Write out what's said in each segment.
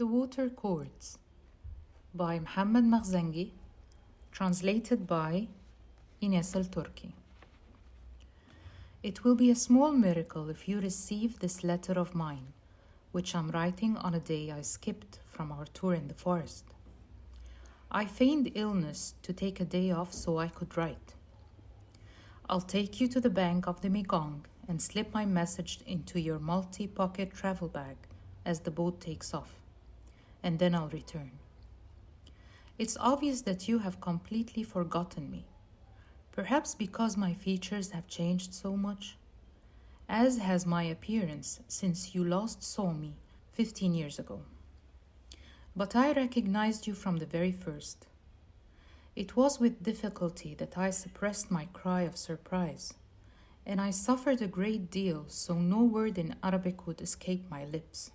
The Water Chords by Mohamed Makhzangi, translated by Enas Eltorky. It will be a small miracle if you receive this letter of mine, which I'm writing on a day I skipped from our tour in the forest. I feigned illness to take a day off so I could write. I'll take you to the bank of the Mekong and slip my message into your multi-pocket travel bag as the boat takes off, and then I'll return. It's obvious that you have completely forgotten me, perhaps because my features have changed so much, as has my appearance since you last saw me 15 years ago. But I recognized you from the very first. It was with difficulty that I suppressed my cry of surprise, and I suffered a great deal so no word in Arabic would escape my lips.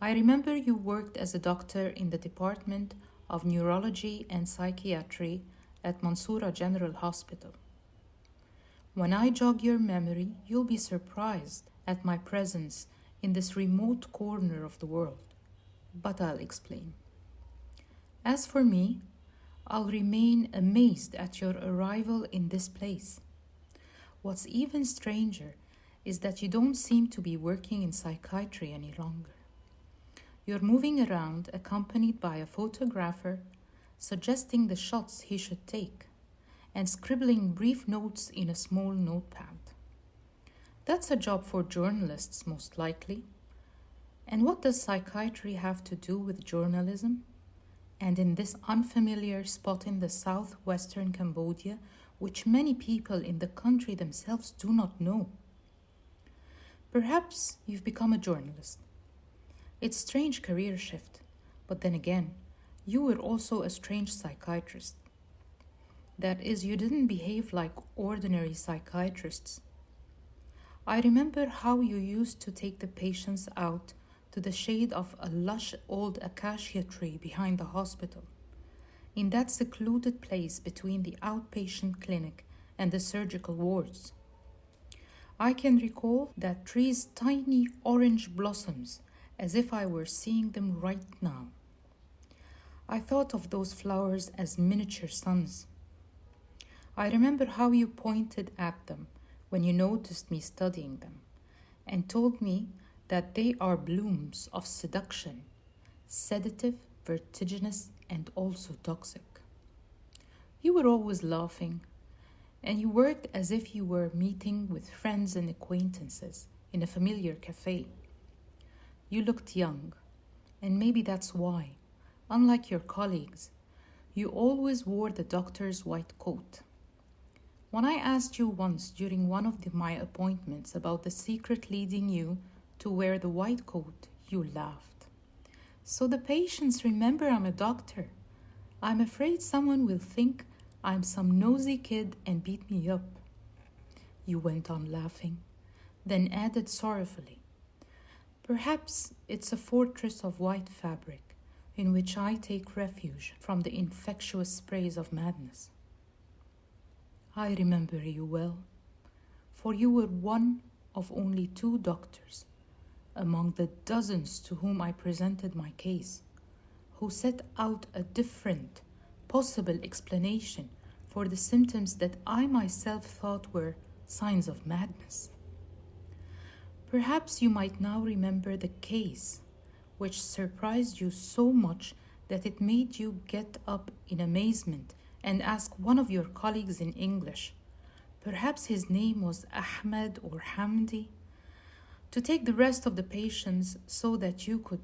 I remember you worked as a doctor in the Department of Neurology and Psychiatry at Mansoura General Hospital. When I jog your memory, you'll be surprised at my presence in this remote corner of the world. But I'll explain. As for me, I'll remain amazed at your arrival in this place. What's even stranger is that you don't seem to be working in psychiatry any longer. You're moving around accompanied by a photographer, suggesting the shots he should take, and scribbling brief notes in a small notepad. That's a job for journalists, most likely. And what does psychiatry have to do with journalism? And in this unfamiliar spot in the southwestern Cambodia, which many people in the country themselves do not know. Perhaps you've become a journalist. It's a strange career shift, but then again, you were also a strange psychiatrist. That is, you didn't behave like ordinary psychiatrists. I remember how you used to take the patients out to the shade of a lush old acacia tree behind the hospital, in that secluded place between the outpatient clinic and the surgical wards. I can recall that tree's tiny orange blossoms as if I were seeing them right now. I thought of those flowers as miniature suns. I remember how you pointed at them when you noticed me studying them and told me that they are blooms of seduction, sedative, vertiginous, and also toxic. You were always laughing, and you worked as if you were meeting with friends and acquaintances in a familiar cafe. You looked young, and maybe that's why, unlike your colleagues, you always wore the doctor's white coat. When I asked you once during one of my appointments about the secret leading you to wear the white coat, you laughed. So the patients remember I'm a doctor. I'm afraid someone will think I'm some nosy kid and beat me up. You went on laughing, then added sorrowfully, perhaps it's a fortress of white fabric in which I take refuge from the infectious sprays of madness. I remember you well, for you were one of only 2 doctors among the dozens to whom I presented my case, who set out a different, possible explanation for the symptoms that I myself thought were signs of madness. Perhaps you might now remember the case, which surprised you so much that it made you get up in amazement and ask one of your colleagues in English, perhaps his name was Ahmed or Hamdi, to take the rest of the patients so that you could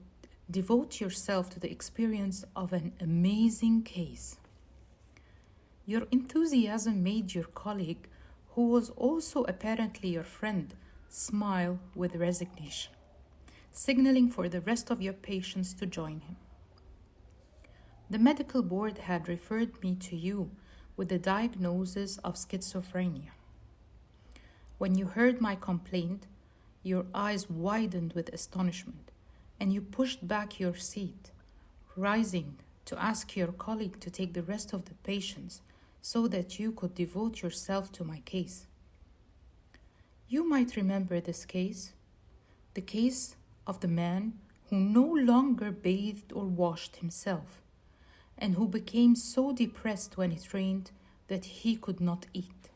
devote yourself to the experience of an amazing case. Your enthusiasm made your colleague, who was also apparently your friend, smile with resignation, signaling for the rest of your patients to join him. The medical board had referred me to you with the diagnosis of schizophrenia. When you heard my complaint, your eyes widened with astonishment, and you pushed back your seat, rising to ask your colleague to take the rest of the patients so that you could devote yourself to my case. You might remember this case, the case of the man who no longer bathed or washed himself, and who became so depressed when he trained that he could not eat.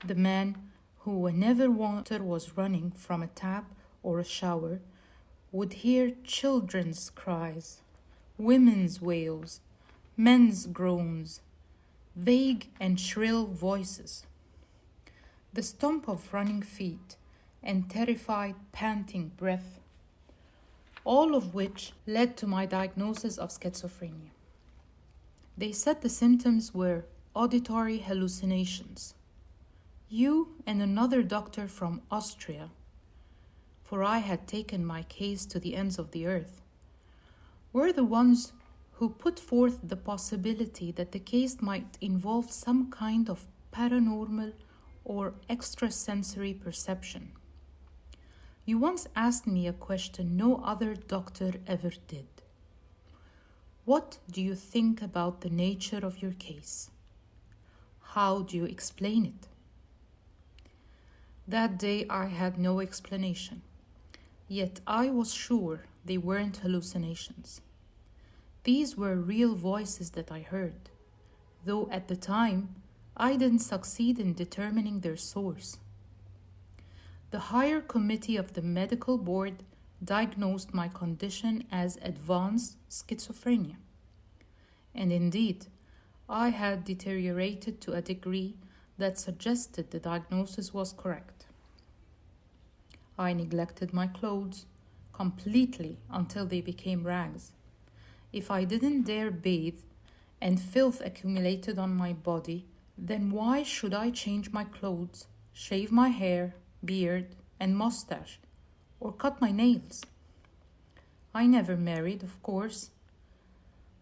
The man who, whenever water was running from a tap or a shower, would hear children's cries, women's wails, men's groans, vague and shrill voices, the stomp of running feet, and terrified, panting breath, all of which led to my diagnosis of schizophrenia. They said the symptoms were auditory hallucinations. You and another doctor from Austria, for I had taken my case to the ends of the earth, were the ones who put forth the possibility that the case might involve some kind of paranormal or extrasensory perception. You once asked me a question no other doctor ever did. What do you think about the nature of your case? How do you explain it? That day I had no explanation, yet I was sure they weren't hallucinations. These were real voices that I heard, though at the time I didn't succeed in determining their source. The higher committee of the medical board diagnosed my condition as advanced schizophrenia. And indeed, I had deteriorated to a degree that suggested the diagnosis was correct. I neglected my clothes completely until they became rags. If I didn't dare bathe and filth accumulated on my body, then why should I change my clothes, shave my hair, beard, and mustache, or cut my nails? I never married, of course.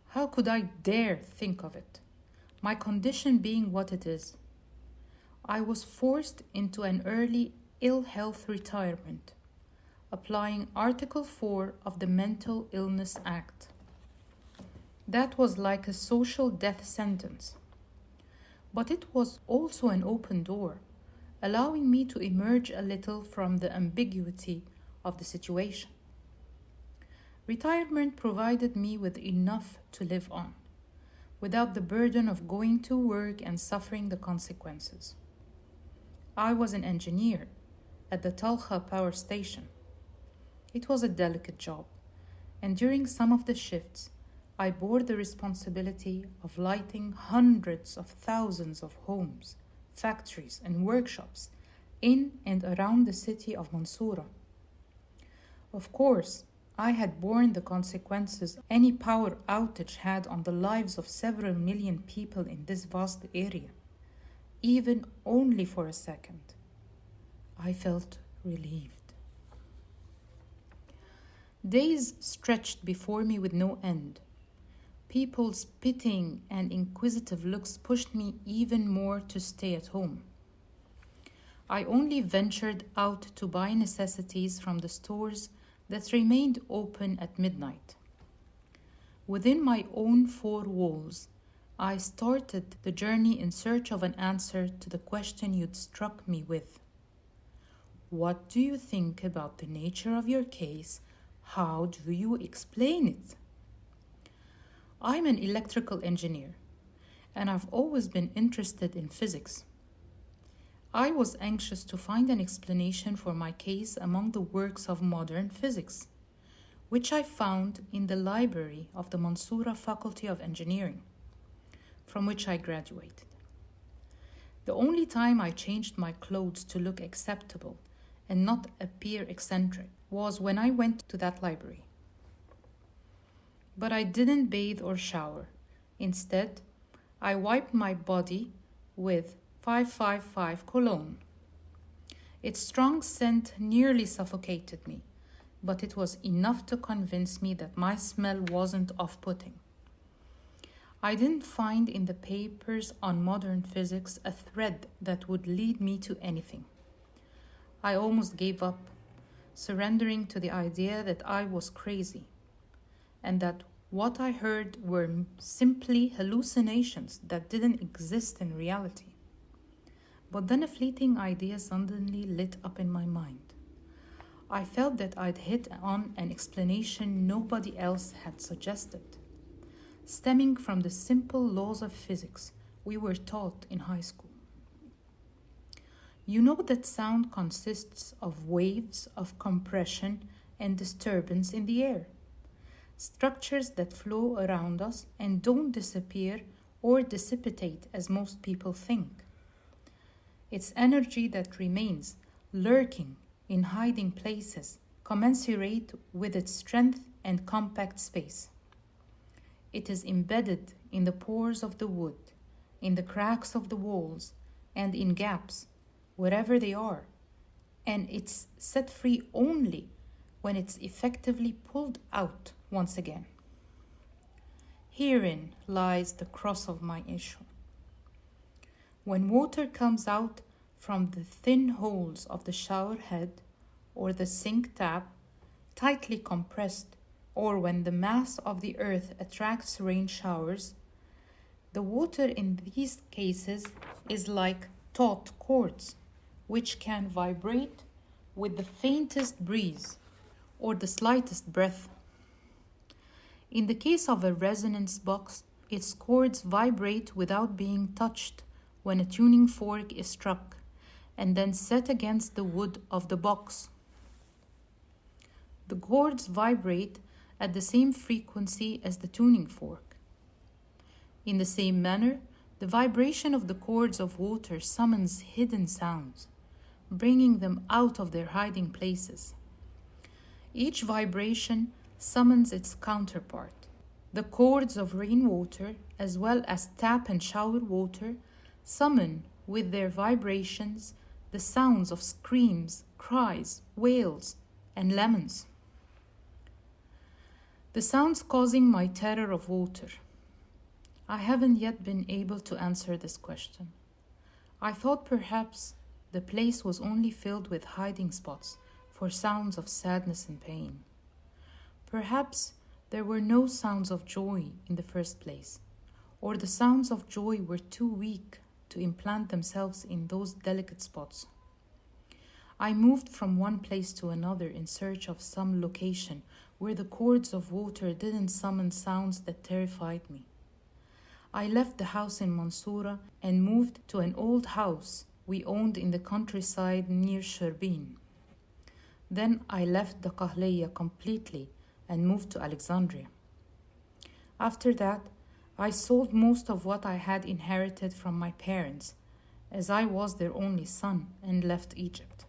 How could I dare think of it? My condition being what it is. I was forced into an early ill health retirement, applying Article 4 of the Mental Illness Act. That was like a social death sentence. But it was also an open door, allowing me to emerge a little from the ambiguity of the situation. Retirement provided me with enough to live on, without the burden of going to work and suffering the consequences. I was an engineer at the Talha power station. It was a delicate job, and during some of the shifts, I bore the responsibility of lighting hundreds of thousands of homes, factories, and workshops in and around the city of Mansoura. Of course, I had borne the consequences any power outage had on the lives of several million people in this vast area, even only for a second. I felt relieved. Days stretched before me with no end. People's pitying and inquisitive looks pushed me even more to stay at home. I only ventured out to buy necessities from the stores that remained open at midnight. Within my own four walls, I started the journey in search of an answer to the question you'd struck me with. What do you think about the nature of your case? How do you explain it? I'm an electrical engineer, and I've always been interested in physics. I was anxious to find an explanation for my case among the works of modern physics, which I found in the library of the Mansoura Faculty of Engineering, from which I graduated. The only time I changed my clothes to look acceptable and not appear eccentric was when I went to that library. But I didn't bathe or shower. Instead, I wiped my body with 555 cologne. Its strong scent nearly suffocated me, but it was enough to convince me that my smell wasn't off-putting. I didn't find in the papers on modern physics a thread that would lead me to anything. I almost gave up, surrendering to the idea that I was crazy, and that what I heard were simply hallucinations that didn't exist in reality. But then a fleeting idea suddenly lit up in my mind. I felt that I'd hit on an explanation nobody else had suggested, stemming from the simple laws of physics we were taught in high school. You know that sound consists of waves of compression and disturbance in the air, structures that flow around us and don't disappear or dissipate as most people think. It's energy that remains lurking in hiding places commensurate with its strength and compact space. It is embedded in the pores of the wood, in the cracks of the walls, and in gaps, wherever they are, and it's set free only when it's effectively pulled out once again. Herein lies the cross of my issue. When water comes out from the thin holes of the shower head or the sink tap, tightly compressed, or when the mass of the earth attracts rain showers, the water in these cases is like taut cords, which can vibrate with the faintest breeze or the slightest breath. In the case of a resonance box, its cords vibrate without being touched when a tuning fork is struck and then set against the wood of the box. The cords vibrate at the same frequency as the tuning fork. In the same manner, the vibration of the cords of water summons hidden sounds, bringing them out of their hiding places. Each vibration summons its counterpart. The cords of rainwater, as well as tap and shower water, summon with their vibrations the sounds of screams, cries, wails, and laments. The sounds causing my terror of water. I haven't yet been able to answer this question. I thought perhaps the place was only filled with hiding spots for sounds of sadness and pain. Perhaps there were no sounds of joy in the first place, or the sounds of joy were too weak to implant themselves in those delicate spots. I moved from one place to another in search of some location where the cords of water didn't summon sounds that terrified me. I left the house in Mansoura and moved to an old house we owned in the countryside near Sherbin. Then I left the Qahliya completely and moved to Alexandria. After that, I sold most of what I had inherited from my parents, as I was their only son, and left Egypt.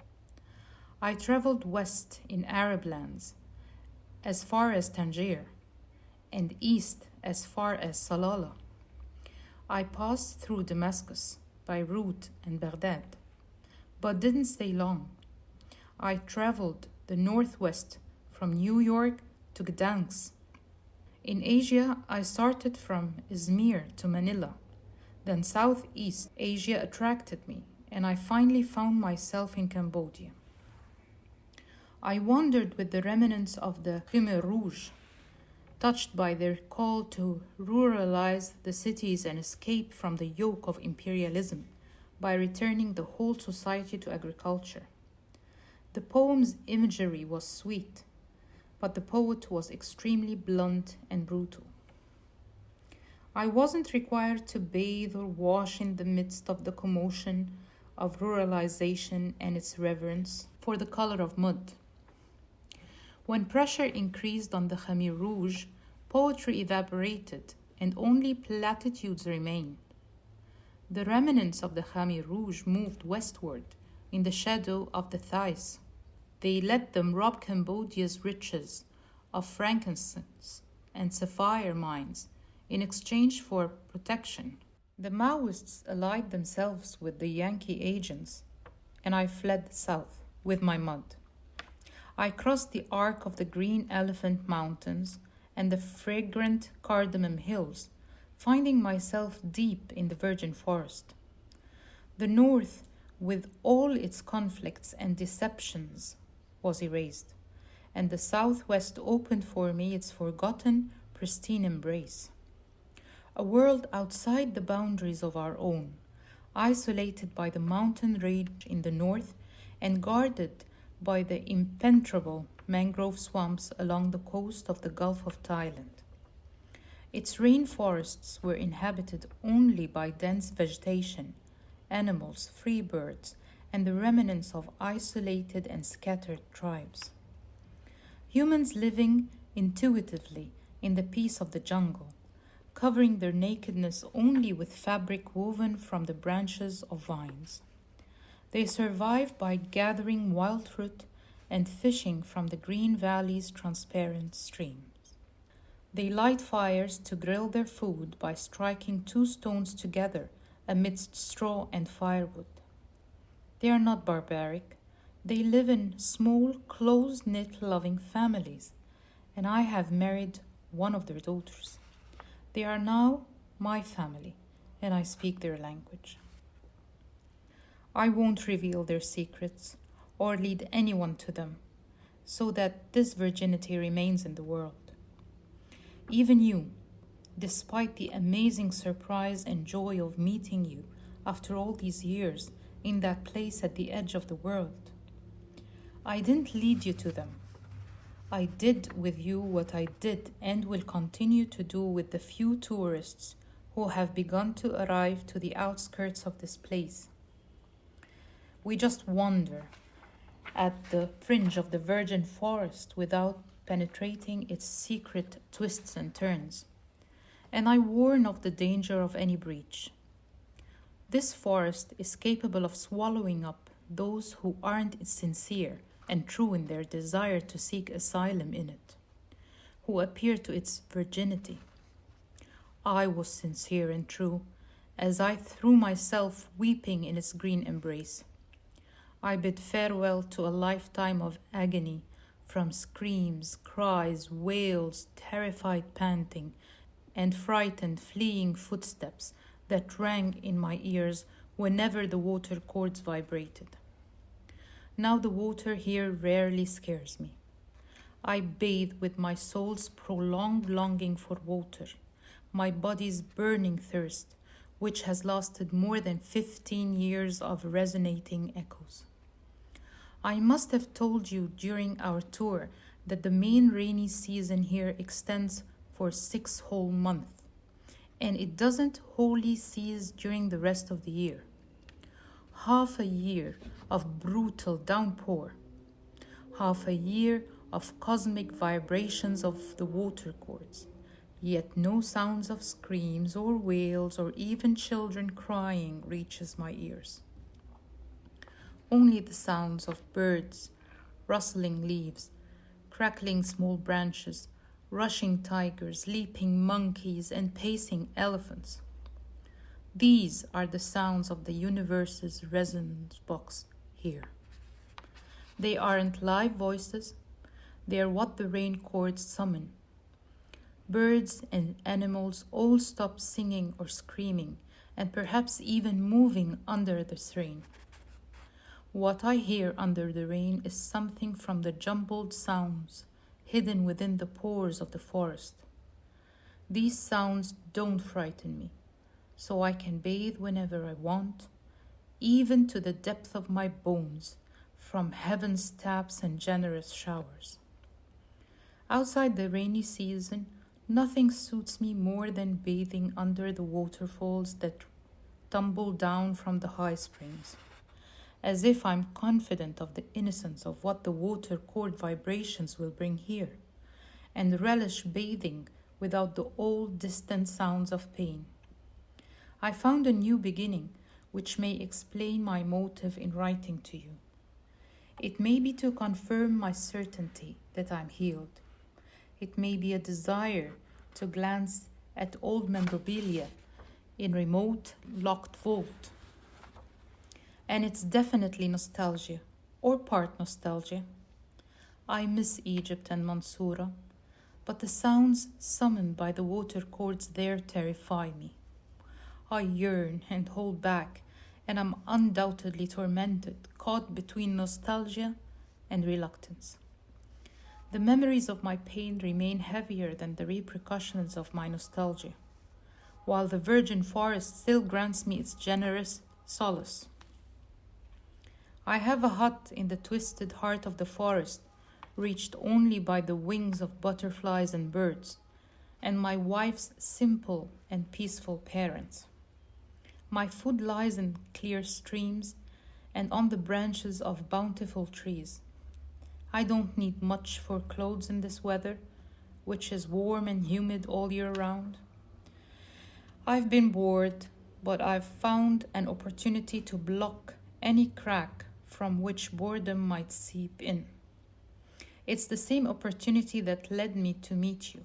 I traveled west in Arab lands, as far as Tangier, and east as far as Salalah. I passed through Damascus, Beirut, and Baghdad, but didn't stay long. I traveled the northwest from New York to Gdansk. In Asia, I started from Izmir to Manila. Then Southeast Asia attracted me, and I finally found myself in Cambodia. I wandered with the remnants of the Khmer Rouge, touched by their call to ruralize the cities and escape from the yoke of imperialism by returning the whole society to agriculture. The poem's imagery was sweet, but the poet was extremely blunt and brutal. I wasn't required to bathe or wash in the midst of the commotion of ruralization and its reverence for the color of mud. When pressure increased on the Khmer Rouge, poetry evaporated and only platitudes remained. The remnants of the Khmer Rouge moved westward in the shadow of the Thais. They let them rob Cambodia's riches of frankincense and sapphire mines in exchange for protection. The Maoists allied themselves with the Yankee agents, and I fled south with my mud. I crossed the arc of the Green Elephant Mountains and the fragrant Cardamom Hills, finding myself deep in the virgin forest. The North, with all its conflicts and deceptions, was erased, and the Southwest opened for me its forgotten, pristine embrace. A world outside the boundaries of our own, isolated by the mountain range in the north and guarded by the impenetrable mangrove swamps along the coast of the Gulf of Thailand. Its rainforests were inhabited only by dense vegetation, animals, free birds, and the remnants of isolated and scattered tribes. Humans living intuitively in the peace of the jungle, covering their nakedness only with fabric woven from the branches of vines. They survive by gathering wild fruit and fishing from the green valley's transparent streams. They light fires to grill their food by striking two stones together amidst straw and firewood. They are not barbaric. They live in small, close-knit, loving families, and I have married one of their daughters. They are now my family, and I speak their language. I won't reveal their secrets or lead anyone to them, so that this virginity remains in the world. Even you, despite the amazing surprise and joy of meeting you after all these years in that place at the edge of the world, I didn't lead you to them. I did with you what I did and will continue to do with the few tourists who have begun to arrive to the outskirts of this place. We just wander at the fringe of the virgin forest without penetrating its secret twists and turns, and I warn of the danger of any breach. This forest is capable of swallowing up those who aren't sincere and true in their desire to seek asylum in it, who appear to its virginity. I was sincere and true as I threw myself weeping in its green embrace. I bid farewell to a lifetime of agony from screams, cries, wails, terrified panting, and frightened fleeing footsteps that rang in my ears whenever the water cords vibrated. Now the water here rarely scares me. I bathe with my soul's prolonged longing for water, my body's burning thirst, which has lasted more than 15 years of resonating echoes. I must have told you during our tour that the main rainy season here extends for 6 whole months, and it doesn't wholly cease during the rest of the year. Half a year of brutal downpour, half a year of cosmic vibrations of the water cords, yet no sounds of screams or wails or even children crying reaches my ears. Only the sounds of birds, rustling leaves, crackling small branches, rushing tigers, leaping monkeys, and pacing elephants. These are the sounds of the universe's resonance box here. They aren't live voices, they are what the rain chords summon. Birds and animals all stop singing or screaming, and perhaps even moving under this rain. What I hear under the rain is something from the jumbled sounds hidden within the pores of the forest. These sounds don't frighten me, so I can bathe whenever I want, even to the depth of my bones, from heaven's taps and generous showers. Outside the rainy season, nothing suits me more than bathing under the waterfalls that tumble down from the high springs, as if I'm confident of the innocence of what the water cord vibrations will bring here, and relish bathing without the old distant sounds of pain. I found a new beginning, which may explain my motive in writing to you. It may be to confirm my certainty that I'm healed. It may be a desire to glance at old memorabilia in remote, locked vault. And it's definitely nostalgia, or part nostalgia. I miss Egypt and Mansoura, but the sounds summoned by the water cords there terrify me. I yearn and hold back, and am undoubtedly tormented, caught between nostalgia and reluctance. The memories of my pain remain heavier than the repercussions of my nostalgia, while the virgin forest still grants me its generous solace. I have a hut in the twisted heart of the forest, reached only by the wings of butterflies and birds, and my wife's simple and peaceful parents. My food lies in clear streams and on the branches of bountiful trees. I don't need much for clothes in this weather, which is warm and humid all year round. I've been bored, but I've found an opportunity to block any crack from which boredom might seep in. It's the same opportunity that led me to meet you,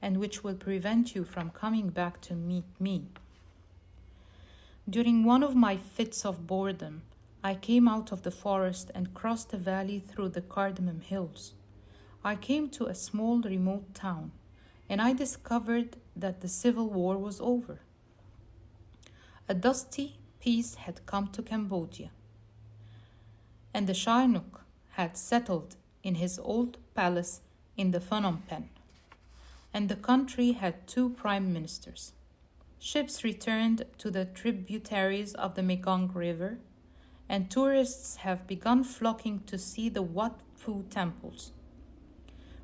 and which will prevent you from coming back to meet me. During one of my fits of boredom, I came out of the forest and crossed a valley through the cardamom hills. I came to a small remote town, and I discovered that the civil war was over. A dusty peace had come to Cambodia, and the Sihanouk had settled in his old palace in the Phnom Penh, and the country had 2 prime ministers. Ships returned to the tributaries of the Mekong River, and tourists have begun flocking to see the Wat Phu temples.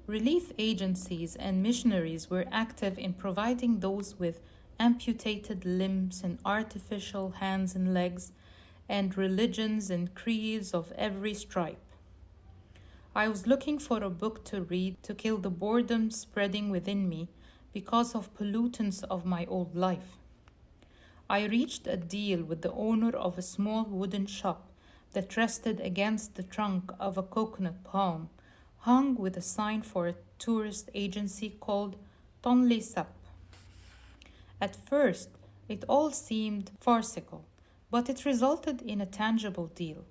Relief agencies and missionaries were active in providing those with amputated limbs and artificial hands and legs, and religions and creeds of every stripe. I was looking for a book to read to kill the boredom spreading within me because of pollutants of my old life. I reached a deal with the owner of a small wooden shop that rested against the trunk of a coconut palm, hung with a sign for a tourist agency called Tonle Sap. At first, it all seemed farcical, but it resulted in a tangible deal.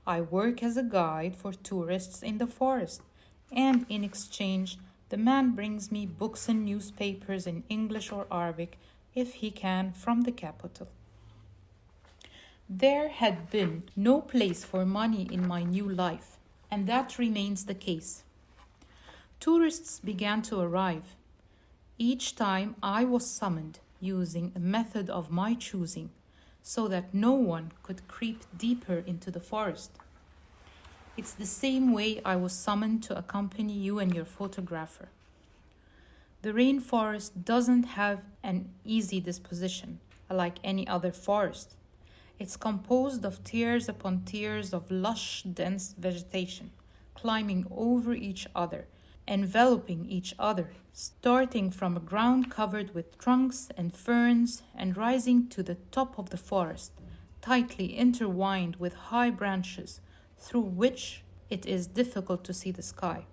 I work as a guide for tourists in the forest, and in exchange, the man brings me books and newspapers in English or Arabic, if he can, from the capital. There had been no place for money in my new life, and that remains the case. Tourists began to arrive. Each time I was summoned using a method of my choosing, so that no one could creep deeper into the forest. It's the same way I was summoned to accompany you and your photographer. The rainforest doesn't have an easy disposition, like any other forest. It's composed of tiers upon tiers of lush, dense vegetation, climbing over each other, enveloping each other, starting from a ground covered with trunks and ferns and rising to the top of the forest, tightly intertwined with high branches through which it is difficult to see the sky,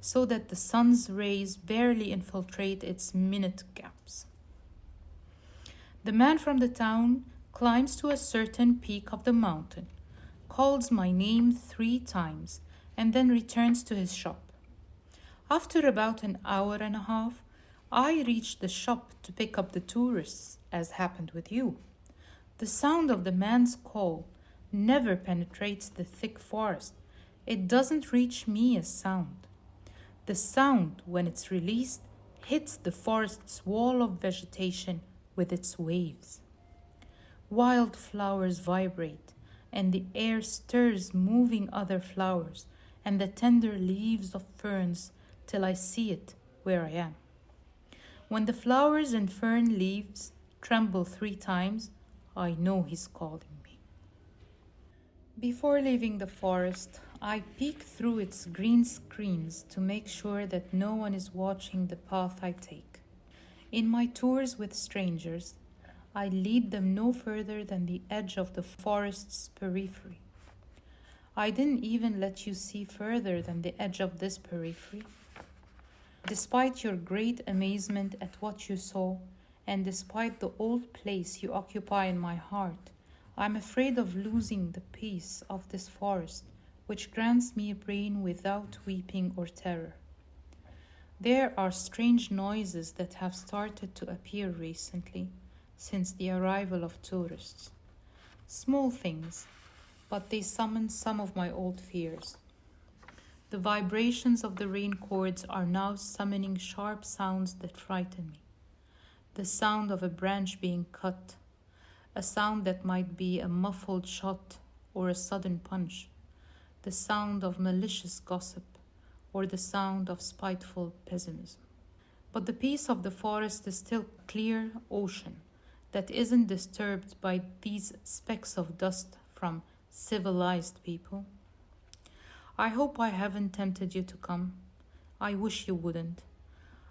so that the sun's rays barely infiltrate its minute gaps. The man from the town climbs to a certain peak of the mountain, calls my name 3 times, and then returns to his shop. After about an hour and a half, I reach the shop to pick up the tourists, as happened with you. The sound of the man's call never penetrates the thick forest. It doesn't reach me as sound. The sound, when it's released, hits the forest's wall of vegetation with its waves. Wild flowers vibrate, and the air stirs moving other flowers, and the tender leaves of ferns till I see it where I am. When the flowers and fern leaves tremble 3 times, I know he's calling me. Before leaving the forest, I peek through its green screens to make sure that no one is watching the path I take. In my tours with strangers, I lead them no further than the edge of the forest's periphery. I didn't even let you see further than the edge of this periphery. Despite your great amazement at what you saw, and despite the old place you occupy in my heart, I'm afraid of losing the peace of this forest, which grants me a brain without weeping or terror. There are strange noises that have started to appear recently, since the arrival of tourists. Small things, but they summon some of my old fears. The vibrations of the rain chords are now summoning sharp sounds that frighten me. The sound of a branch being cut, a sound that might be a muffled shot or a sudden punch, the sound of malicious gossip, or the sound of spiteful pessimism. But the peace of the forest is still clear ocean that isn't disturbed by these specks of dust from civilized people. I hope I haven't tempted you to come. I wish you wouldn't.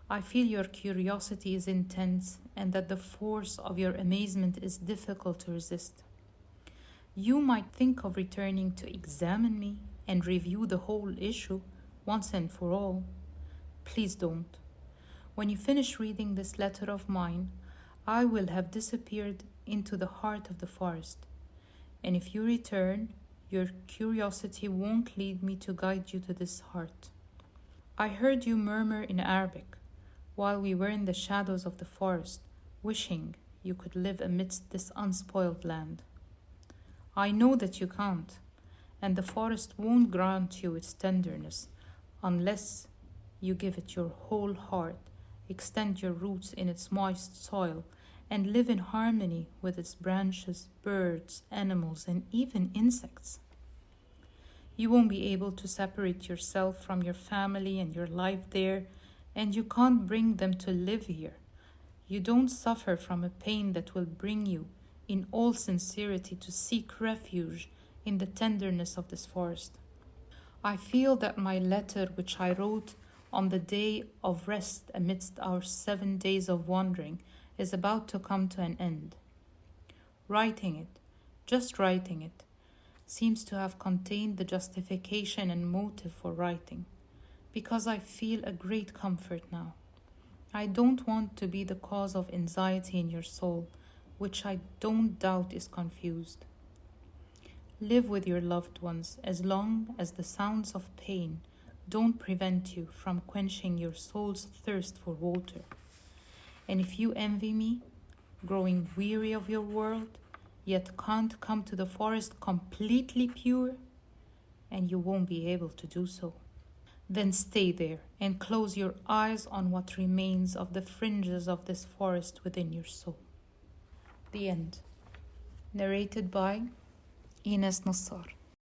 I feel your curiosity is intense and that the force of your amazement is difficult to resist. You might think of returning to examine me and review the whole issue once and for all. Please don't. When you finish reading this letter of mine, I will have disappeared into the heart of the forest. And if you return, your curiosity won't lead me to guide you to this heart. I heard you murmur in Arabic while we were in the shadows of the forest, wishing you could live amidst this unspoiled land. I know that you can't, and the forest won't grant you its tenderness unless you give it your whole heart, extend your roots in its moist soil, and live in harmony with its branches, birds, animals, and even insects. You won't be able to separate yourself from your family and your life there, and you can't bring them to live here. You don't suffer from a pain that will bring you, in all sincerity, to seek refuge in the tenderness of this forest. I feel that my letter, which I wrote on the day of rest amidst our 7 days of wandering, is about to come to an end. Writing it, just writing it, seems to have contained the justification and motive for writing, because I feel a great comfort now. I don't want to be the cause of anxiety in your soul, which I don't doubt is confused. Live with your loved ones as long as the sounds of pain don't prevent you from quenching your soul's thirst for water. And if you envy me, growing weary of your world, yet can't come to the forest completely pure, and you won't be able to do so, then stay there and close your eyes on what remains of the fringes of this forest within your soul. The end. Narrated by Enas Nassar.